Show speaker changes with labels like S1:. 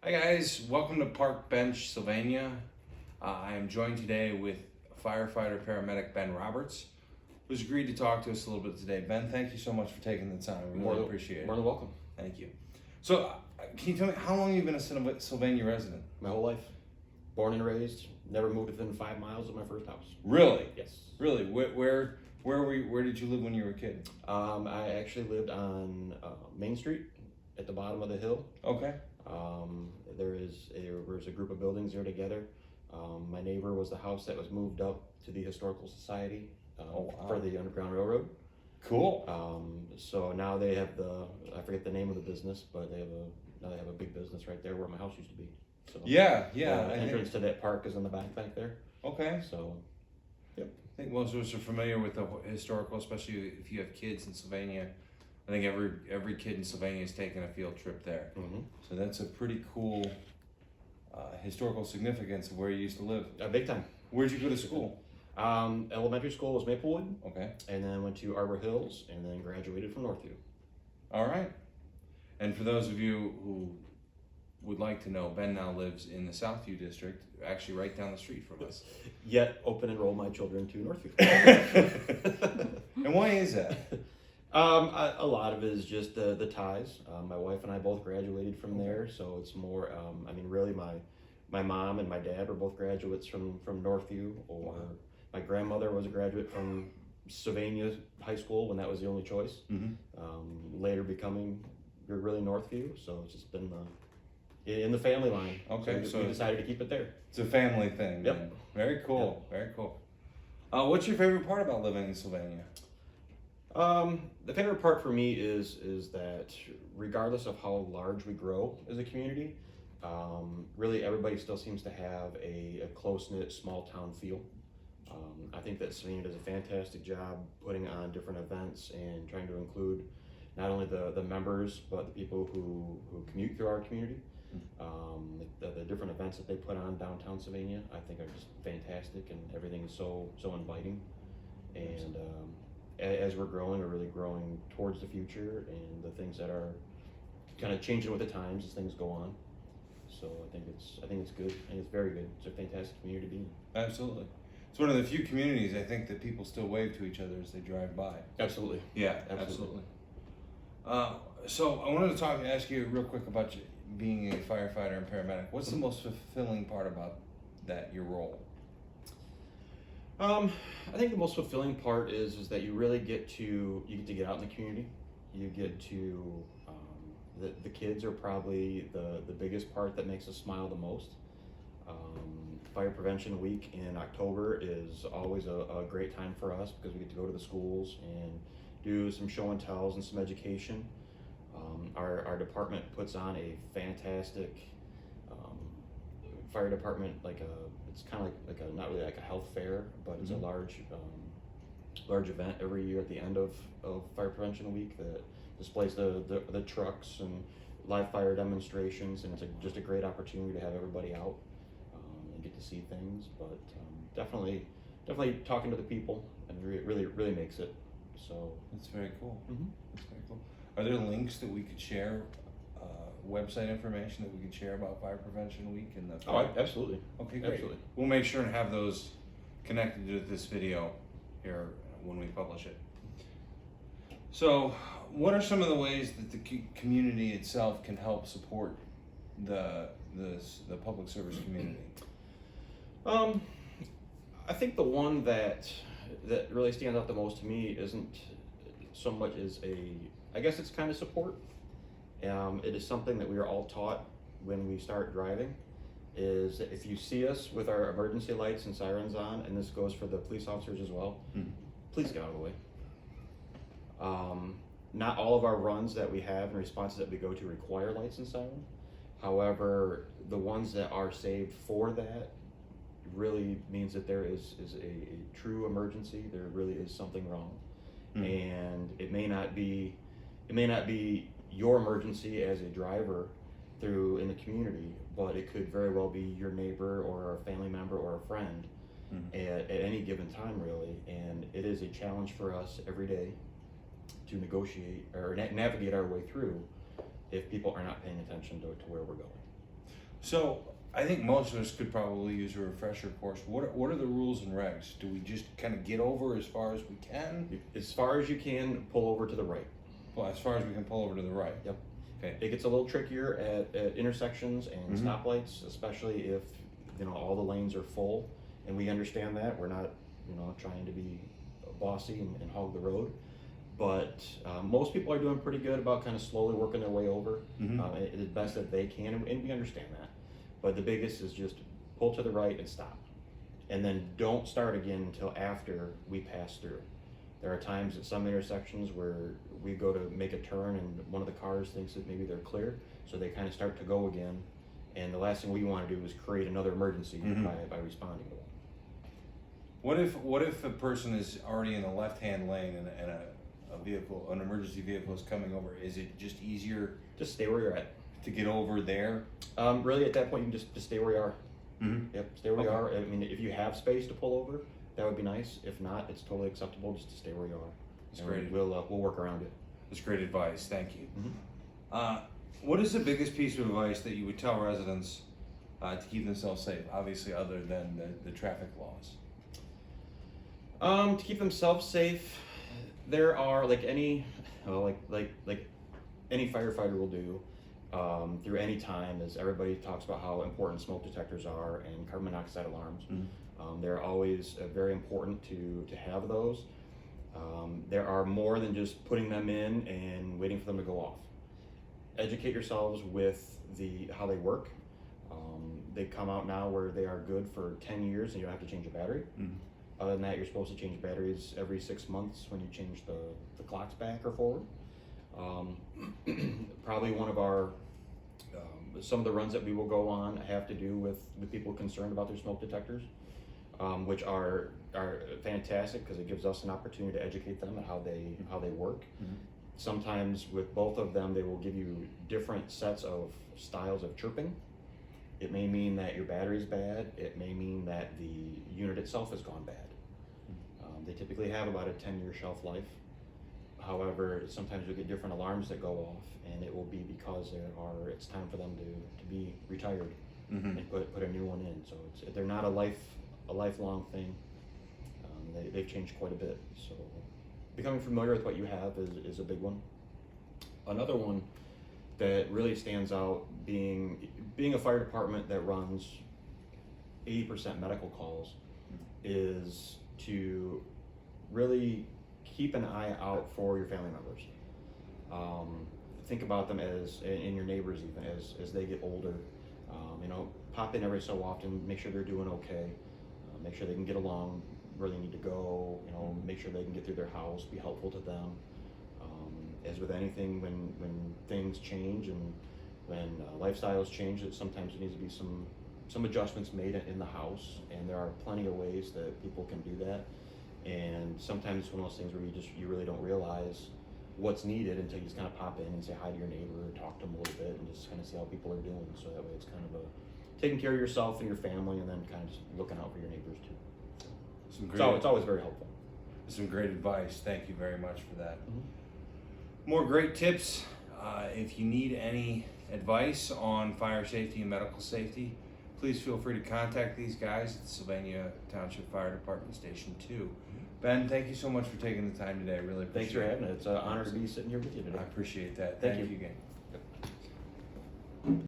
S1: Hi guys, welcome to Park Bench, Sylvania. I am joined today with firefighter paramedic Ben Roberts, who's agreed to talk to us a little bit today. Ben, thank you so much for taking the time. We really appreciate it.
S2: More than welcome.
S1: Thank you. So, can you tell me how long you've been a Sylvania resident?
S2: My whole life. Born and raised, never moved within 5 miles of my first house.
S1: Really?
S2: Yes.
S1: Really? Where did you live when you were a kid?
S2: I actually lived on Main Street at the bottom of the hill.
S1: Okay.
S2: There was a group of buildings there together. My neighbor was the house that was moved up to the Historical Society for the Underground Railroad.
S1: Cool.
S2: So now they have I forget the name of the business, but now they have a big business right there where my house used to be. So
S1: Yeah.
S2: the entrance to that park is in the back there.
S1: Okay.
S2: So, yep.
S1: I think most of us are familiar with the historical, especially if you have kids in Sylvania. I think every kid in Sylvania has taken a field trip there.
S2: Mm-hmm.
S1: So that's a pretty cool historical significance of where you used to live.
S2: Big time.
S1: Where'd you go to school?
S2: Elementary school was Maplewood,
S1: Okay.
S2: and then went to Arbor Hills, and then graduated from Northview.
S1: All right. And for those of you who would like to know, Ben now lives in the Southview district, actually right down the street from us.
S2: Yet open enroll my children to Northview.
S1: And why is that?
S2: A lot of it is just the ties. My wife and I both graduated from there, so it's more. Really, my mom and my dad were both graduates from Northview, or my grandmother was a graduate from Sylvania High School when that was the only choice.
S1: Mm-hmm.
S2: Later becoming really Northview, so it's just been in the family line.
S1: Okay,
S2: so we decided to keep it there.
S1: It's a family thing.
S2: Yep.
S1: Man. Very cool.
S2: Yep.
S1: Very cool. What's your favorite part about living in Sylvania?
S2: The favorite part for me is that regardless of how large we grow as a community, really everybody still seems to have a close-knit small town feel. I think that Sylvania does a fantastic job putting on different events and trying to include not only the members but the people who commute through our community. The different events that they put on downtown Sylvania I think are just fantastic, and everything is so inviting. And as we're growing, we're really growing towards the future and the things that are kind of changing with the times as things go on. So I think it's good. I think it's very good. It's a fantastic community to be in.
S1: Absolutely. It's one of the few communities I think that people still wave to each other as they drive by.
S2: Absolutely.
S1: Yeah, absolutely. So I wanted to ask you real quick about being a firefighter and paramedic. What's the most fulfilling part about your role?
S2: I think the most fulfilling part is that you really get to get out in the community. You get to the kids are probably the biggest part that makes us smile the most. Fire Prevention Week in October is always a great time for us because we get to go to the schools and do some show and tells and some education. Our department puts on a fantastic fire department, it's kind of like a not really like a health fair, but it's a large event every year at the end of Fire Prevention Week that displays the trucks and live fire demonstrations, and it's just a great opportunity to have everybody out and get to see things. But definitely talking to the people, and really makes it. So
S1: That's very cool.
S2: Mm-hmm.
S1: That's very cool. Are there links that we could share? Website information that we could share about Fire Prevention Week and the
S2: absolutely.
S1: Okay, great.
S2: Absolutely.
S1: We'll make sure and have those connected to this video here when we publish it. So, what are some of the ways that the community itself can help support the public service community?
S2: I think the one that really stands out the most to me isn't so much as I guess it's kind of support. It is something that we are all taught when we start driving, is that if you see us with our emergency lights and sirens on, and this goes for the police officers as well, please get out of the way. Not all of our runs that we have and responses that we go to require lights and sirens. However, the ones that are saved for that really means that there is a true emergency. There really is something wrong, and it may not be your emergency as a driver in the community, but it could very well be your neighbor or a family member or a friend at any given time, really. And it is a challenge for us every day to negotiate or navigate our way through if people are not paying attention to where we're going.
S1: So I think most of us could probably use a refresher course. What are the rules and regs? Do we just kind of get over as far as we can?
S2: As far as you can, pull over to the right.
S1: Well, as far as we can pull over to the right.
S2: Yep.
S1: Okay.
S2: It gets a little trickier at intersections and
S1: Mhm.
S2: stoplights, especially if all the lanes are full, and we understand that. We're not trying to be bossy and hog the road, but most people are doing pretty good about kind of slowly working their way over as best that they can, and we understand that. But the biggest is just pull to the right and stop, and then don't start again until after we pass through. There are times at some intersections where we go to make a turn and one of the cars thinks that maybe they're clear, so they kind of start to go again. And the last thing we want to do is create another emergency by responding to one.
S1: What if a person is already in the left-hand lane and an emergency vehicle is coming over? Is it just easier
S2: Just stay where you're at.
S1: to get over there?
S2: Really, at that point, you can just stay where you are.
S1: Mm-hmm.
S2: Yep, stay where you are. I mean, if you have space to pull over, that would be nice. If not, it's totally acceptable just to stay where you are.
S1: That's
S2: And
S1: great.
S2: We'll work around it.
S1: That's great advice. Thank you.
S2: Mhm.
S1: What is the biggest piece of advice that you would tell residents to keep themselves safe? Obviously, other than the traffic laws.
S2: To keep themselves safe, there are like any firefighter will do through any time. As everybody talks about how important smoke detectors are and carbon monoxide alarms. They're always very important to have those. There are more than just putting them in and waiting for them to go off. Educate yourselves with how they work. They come out now where they are good for 10 years and you don't have to change a battery. Other than that, you're supposed to change batteries every 6 months when you change the clocks back or forward. Probably one of our some of the runs that we will go on have to do with people concerned about their smoke detectors, which are fantastic because it gives us an opportunity to educate them on how they work. Sometimes with both of them, they will give you different sets of styles of chirping. It may mean that your battery's bad. It may mean that the unit itself has gone bad. They typically have about a 10-year shelf life. However, sometimes you'll get different alarms that go off, and it will be because it's time for them to be retired and put a new one in. So they're not a lifelong thing. They've changed quite a bit. So becoming familiar with what you have is a big one. Another one that really stands out, being a fire department that runs 80% medical calls, is to really keep an eye out for your family members. Think about them and your neighbors even as they get older. Pop in every so often, make sure they're doing okay, make sure they can get along where they need to go, make sure they can get through their house, be helpful to them. As with anything, when things change and when lifestyles change, that sometimes there needs to be some adjustments made in the house, and there are plenty of ways that people can do that. And sometimes it's one of those things where you really don't realize what's needed until you just kind of pop in and say hi to your neighbor, or talk to them a little bit, and just kind of see how people are doing. So that way it's kind of taking care of yourself and your family, and then kind of just looking out for your neighbors too. So it's always very helpful.
S1: Some great advice. Thank you very much for that. More great tips. If you need any advice on fire safety and medical safety, please feel free to contact these guys at the Sylvania Township Fire Department Station 2. Ben, thank you so much for taking the time today. I really appreciate it.
S2: Thanks for having it. It's an honor to be sitting here with you today.
S1: I appreciate that.
S2: Thank
S1: Thank
S2: you.
S1: you again.